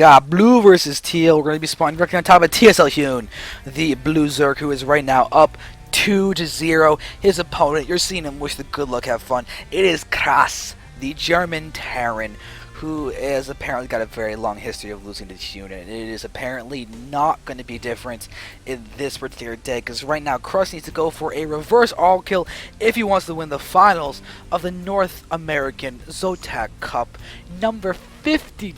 Got blue versus teal. We're going to be spawning directly on top of TSL.Hyun, the blue Zerg, who is right now up 2-0. His opponent, you're seeing him wish the good luck, have fun. It is KrasS, the German Terran, who has apparently got a very long history of losing to Hyun, and it is apparently not going to be different in this particular day, because right now KrasS needs to go for a reverse all kill if he wants to win the finals of the North American Zotac Cup, number 52.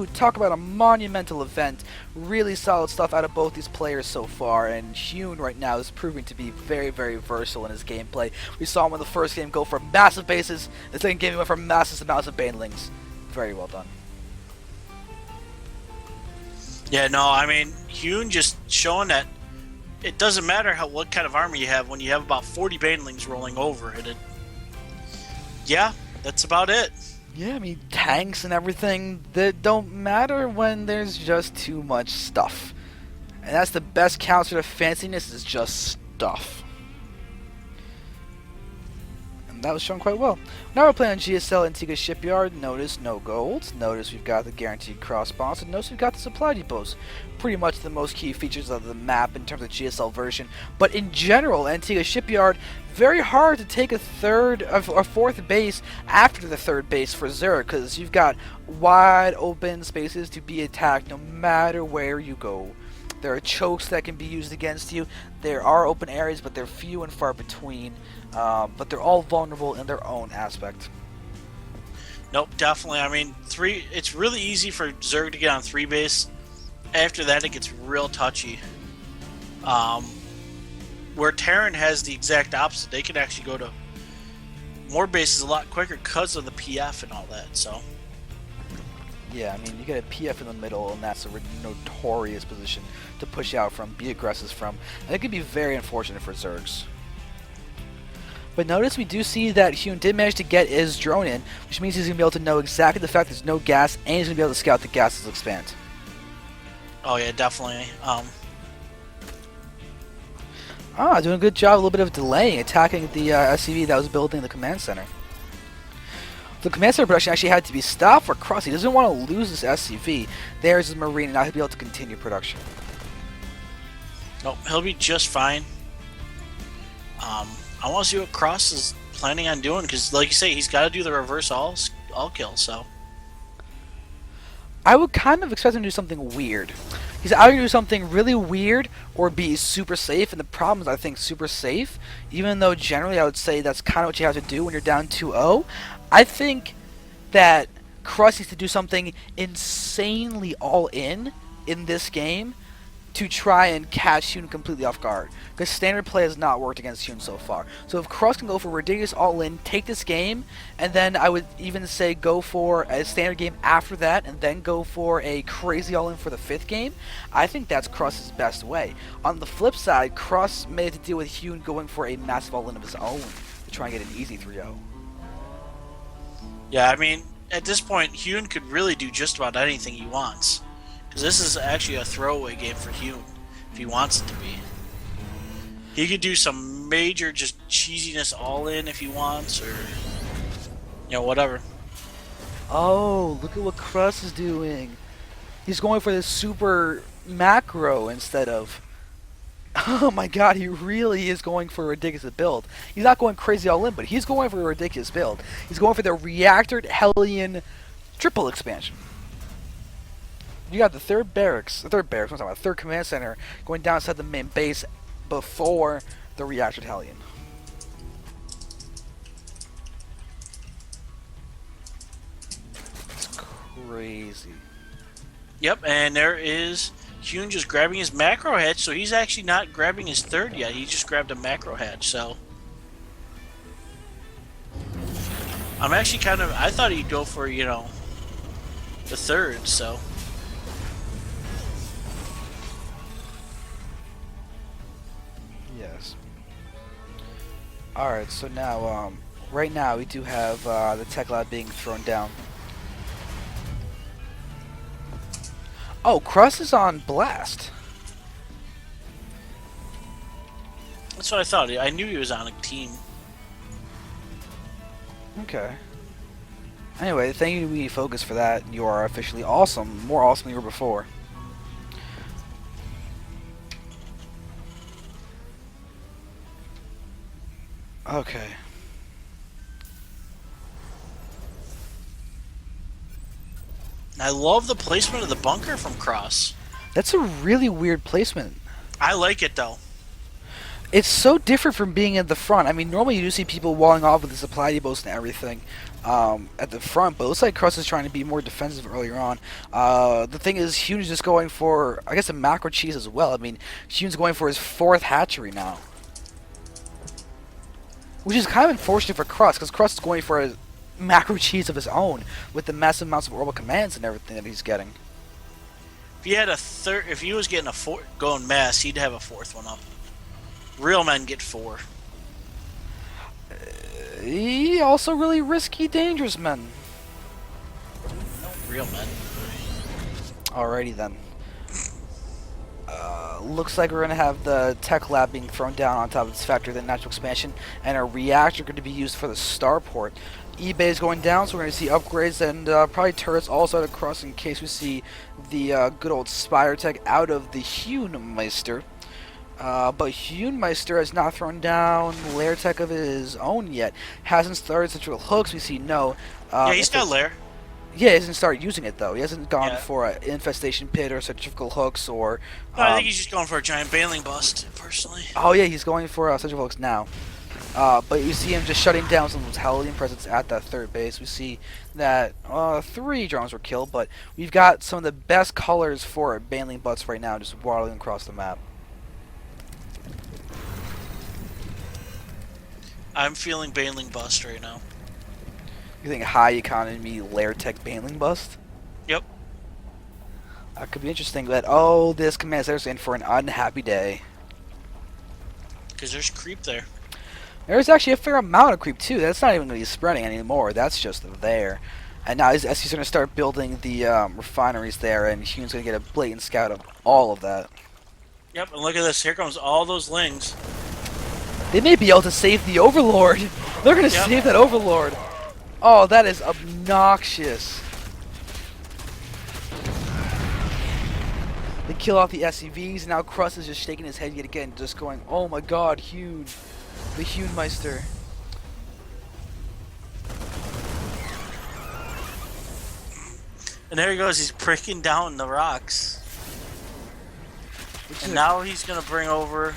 Talk about a monumental event. Really solid stuff out of both these players so far, and Hyun right now is proving to be very, very versatile in his gameplay. We saw him in the first game go for massive bases. The second game he went for massive amounts of banelings. Very well done. Yeah, no, I mean, Hyun just showing that it doesn't matter what kind of army you have when you have about 40 banelings rolling over it. Yeah, that's about it. Yeah, I mean, tanks and everything that don't matter when there's just too much stuff. And that's the best counter to fanciness, is just stuff. And that was shown quite well. Now we're playing on GSL Antiga Shipyard. Notice no golds. Notice we've got the guaranteed cross spawns. And notice we've got the supply depots. Pretty much the most key features of the map in terms of GSL version. But in general, Antiga Shipyard, very hard to take a fourth base after the third base for Zerg, because you've got wide open spaces to be attacked no matter where you go. There are chokes that can be used against you. There are open areas, but they're few and far between. But they're all vulnerable in their own aspect. Nope, definitely. I mean, it's really easy for Zerg to get on 3 base. After that, it gets real touchy. Where Terran has the exact opposite. They can actually go to more bases a lot quicker because of the PF and all that. So. Yeah, I mean, you get a PF in the middle, and that's a notorious position to push out from, be aggressive from. And it could be very unfortunate for Zergs. But notice we do see that Hyun did manage to get his drone in, which means he's going to be able to know exactly the fact there's no gas, and he's going to be able to scout the gases expand. Oh yeah, definitely. Doing a good job, a little bit of delaying, attacking the SCV that was building the command center. The command center production actually had to be stopped for KrasS. He doesn't want to lose this SCV. There's his marine, and now he'll be able to continue production. Nope, he'll be just fine. I want to see what KrasS is planning on doing, because like you say, he's got to do the reverse all kill, so. I would kind of expect him to do something weird. He's either going to do something really weird or be super safe, and the problem is I think super safe, even though generally I would say that's kind of what you have to do when you're down 2-0. I think that KrasS needs to do something insanely all-in this game to try and catch Hyun completely off guard, because standard play has not worked against Hyun so far. So if KrasS can go for ridiculous all-in, take this game, and then I would even say go for a standard game after that, and then go for a crazy all-in for the 5th game, I think that's KrasS's best way. On the flip side, KrasS may have to deal with Hyun going for a massive all-in of his own to try and get an easy 3-0. Yeah, I mean, at this point, Hyun could really do just about anything he wants. Because this is actually a throwaway game for Hyun, if he wants it to be. He could do some major just cheesiness all-in if he wants, or, whatever. Oh, look at what KrasS is doing. He's going for this super macro instead of... Oh my god, he really is going for a ridiculous build. He's not going crazy all-in, but he's going for a ridiculous build. He's going for the reactored Hellion triple expansion. You got the third command center going down inside the main base before the reactored Hellion. It's crazy. Yep, and there is Hyun just grabbing his macro hatch, so he's actually not grabbing his 3rd yet. He just grabbed a macro hatch, so. I'm actually I thought he'd go for, the 3rd, so. Yes. Alright, so now, right now we do have the tech lab being thrown down. Oh, KrasS is on blast. That's what I thought. I knew he was on a team. Okay. Anyway, thank you, We Focus, for that. You are officially awesome. More awesome than you were before. Okay. I love the placement of the bunker from KrasS. That's a really weird placement. I like it though. It's so different from being at the front. I mean, normally you do see people walling off with the supply depots and everything at the front, but it looks like KrasS is trying to be more defensive earlier on. The thing is, Hyun is just going for, I guess, a macro cheese as well. I mean, Hyun's going for his 4th hatchery now. Which is kind of unfortunate for KrasS, because KrasS is going for a macro cheese of his own with the massive amounts of orbital commands and everything that he's getting. If he had a third, if he was getting a going mass, he'd have a 4th one up. Real men get 4. He also really risky, dangerous men. No, real men. Alrighty then. Looks like we're going to have the tech lab being thrown down on top of this factory, the natural expansion, and a reactor going to be used for the starport. eBay is going down, so we're going to see upgrades and probably turrets also across in case we see the good old Spire tech out of the Hyun-meister. But Hyun-meister has not thrown down lair tech of his own yet. Hasn't started central hooks, we see no. Yeah, he's got lair. Yeah, he hasn't started using it though. He hasn't gone for an infestation pit or centrifugal hooks or. No, I think he's just going for a giant baling bust, personally. Oh yeah, he's going for centrifugal hooks now. But you see him just shutting down some of those Hellion presence at that 3rd base. We see that 3 drones were killed, but we've got some of the best colors for baling butts right now, just waddling across the map. I'm feeling baling bust right now. You think high economy lair tech baling bust? Yep. That could be interesting, but oh, this command center's in for an unhappy day. Because there's creep there. There's actually a fair amount of creep too. That's not even going to be spreading anymore. That's just there. And now as he's going to start building the refineries there, and Hyun's going to get a blatant scout of all of that. Yep, and look at this. Here comes all those lings. They may be able to save the Overlord. They're going to save that Overlord. Oh, that is obnoxious. They kill off the SCVs, and now KrasS is just shaking his head yet again, just going, oh my god, Hyun. The Hyun-meister. And there he goes, he's pricking down the rocks. And now he's going to bring over...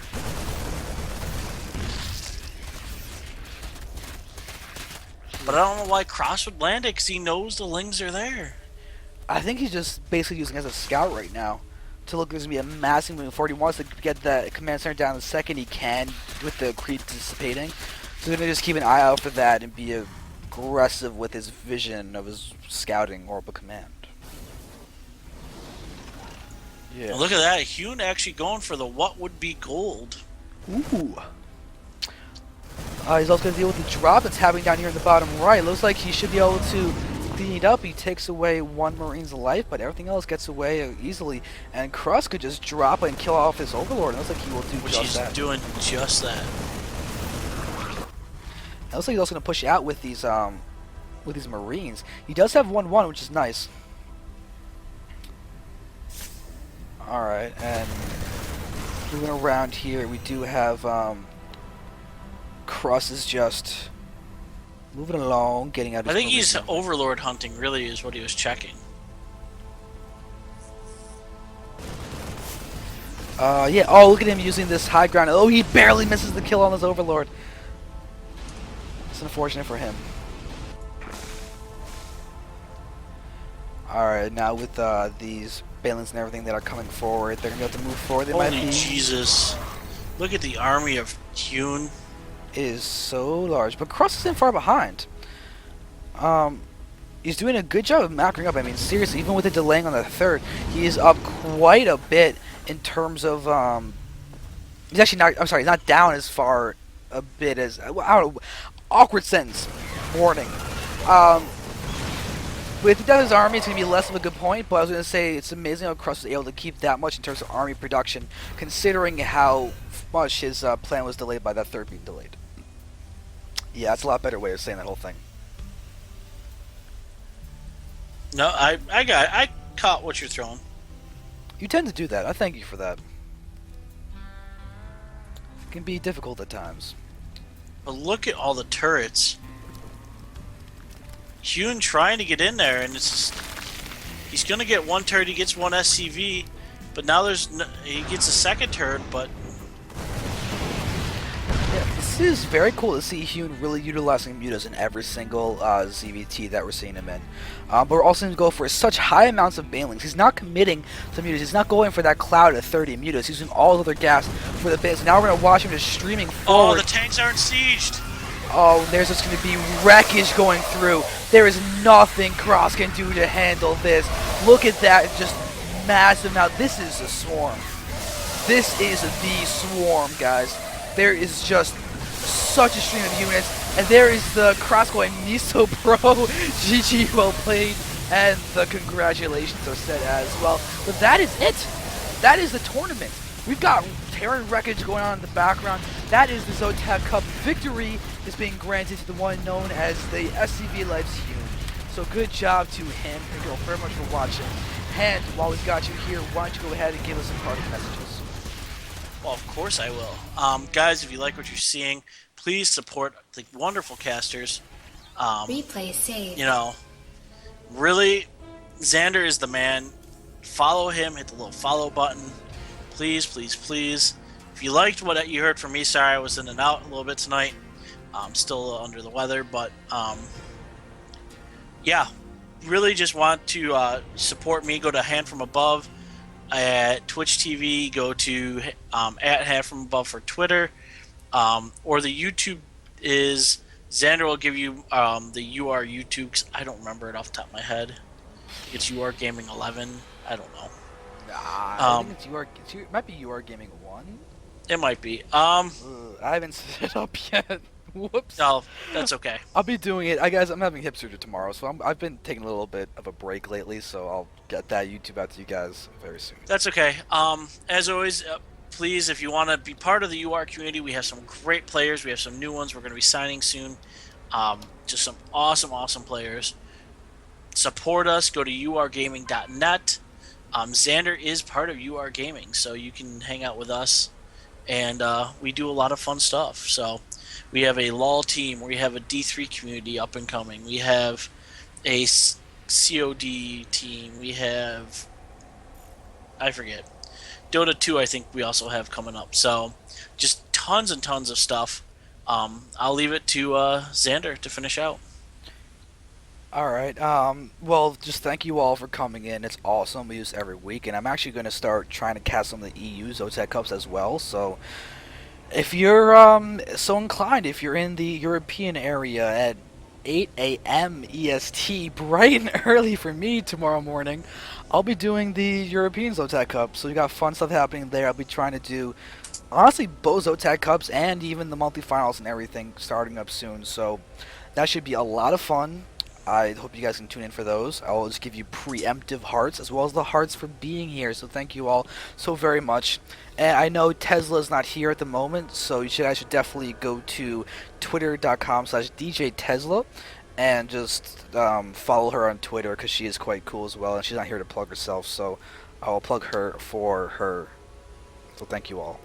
But I don't know why KrasS would land it, because he knows the lings are there. I think he's just basically using it as a scout right now. To look, there's going to be a massive moving forward. He wants to get that command center down the second he can with the creep dissipating. So he's going to just keep an eye out for that and be aggressive with his vision of his scouting orbital command. Yeah. And look at that, Hyun actually going for the what would be gold. Ooh. He's also going to deal with the drop that's happening down here in the bottom right. Looks like he should be able to clean it up. He takes away 1 Marine's life, but everything else gets away easily. And KrasS could just drop it and kill off his Overlord. It looks like he will do just that. He's doing just that. It looks like he's also going to push out with these Marines. He does have 1-1, which is nice. Alright, and moving around here, we do have KrasS is just moving along, getting out of I think he's Overlord hunting, really, is what he was checking. Yeah, oh, look at him using this high ground. Oh, he barely misses the kill on this Overlord. It's unfortunate for him. Alright, now with these Balins and everything that are coming forward, they're going to be able to move forward. They might be... Jesus. Look at the army of Hyun. It is so large, but KrasS isn't far behind. He's doing a good job of macroing up. I mean, seriously, even with the delaying on the 3rd, he is up quite a bit in terms of, he's actually not, I'm sorry, he's not down as far a bit as, I don't know, awkward sentence, warning. With the death of his army, it's going to be less of a good point, but I was going to say it's amazing how KrasS was able to keep that much in terms of army production, considering how much his plan was delayed by that 3rd being delayed. Yeah, that's a lot better way of saying that whole thing. No, I caught what you're throwing. You tend to do that. I thank you for that. It can be difficult at times. But look at all the turrets. Hyun trying to get in there, and he's gonna get one turret. He gets one SCV, but now he gets a second turret. But Yeah, this is very cool to see Hyun really utilizing mutas in every single ZVT that we're seeing him in. But we're also going to go for such high amounts of banelings. He's not committing to mutas. He's not going for that cloud of 30 mutas. He's using all other gas for the banelings. Now we're going to watch him just streaming forward. oh, the tanks aren't sieged. Oh, there's just going to be wreckage going through. There is nothing KrasS can do to handle this. Look at that, just massive. Now, this is a swarm. This is the swarm, guys. There is just such a stream of units. And there is the KrasS going Miso Pro. GG, well played. And the congratulations are said as well. But that is it. That is the tournament. We've got Terran wreckage going on in the background. That is the Zotac Cup. Victory is being granted to the one known as the SCV Lives Hyun. So good job to him. Thank you all very much for watching. And while we've got you here, why don't you go ahead and give us some parting messages? Well, of course I will. Guys, if you like what you're seeing, please support the wonderful casters. Replay saved. You know, really, Xander is the man. Follow him. Hit the little follow button. Please, please, please. If you liked what you heard from me, sorry I was in and out a little bit tonight. I'm still under the weather, but yeah, really just want to support me. Go to Hand From Above at Twitch TV. Go to at Hand From Above for Twitter, or the YouTube is Xander will give you the UR YouTube. 'Cause I don't remember it off the top of my head. It's UR Gaming 11. I don't know. Nah, I think it's it might be UR Gaming 1. It might be. I haven't set it up yet. Whoops. No, that's okay. I'll be doing it. Guys, I'm having hip surgery tomorrow, so I've been taking a little bit of a break lately, so I'll get that YouTube out to you guys very soon. That's okay. As always, please, if you want to be part of the UR community, we have some great players. We have some new ones we're going to be signing soon. Just some awesome players. Support us. Go to urgaming.net. Xander is part of UR Gaming, so you can hang out with us, and we do a lot of fun stuff. So we have a LOL team. We have a D3 community up and coming. We have a COD team. We have, I forget, Dota 2 I think we also have coming up. So just tons and tons of stuff. I'll leave it to Xander to finish out. Alright, well, just thank you all for coming in. It's awesome. We use it every week, and I'm actually going to start trying to cast some of the EU Zotac Cups as well, so if you're so inclined, if you're in the European area at 8 a.m. EST, bright and early for me tomorrow morning, I'll be doing the European Zotac Cup, so we got fun stuff happening there. I'll be trying to do, honestly, both Zotac Cups and even the monthly finals and everything starting up soon, so that should be a lot of fun. I hope you guys can tune in for those. I'll just give you preemptive hearts as well as the hearts for being here. So thank you all so very much. And I know Tesla's not here at the moment, so you guys should definitely go to twitter.com/DJTesla and just follow her on Twitter because she is quite cool as well. And she's not here to plug herself, so I'll plug her for her. So thank you all.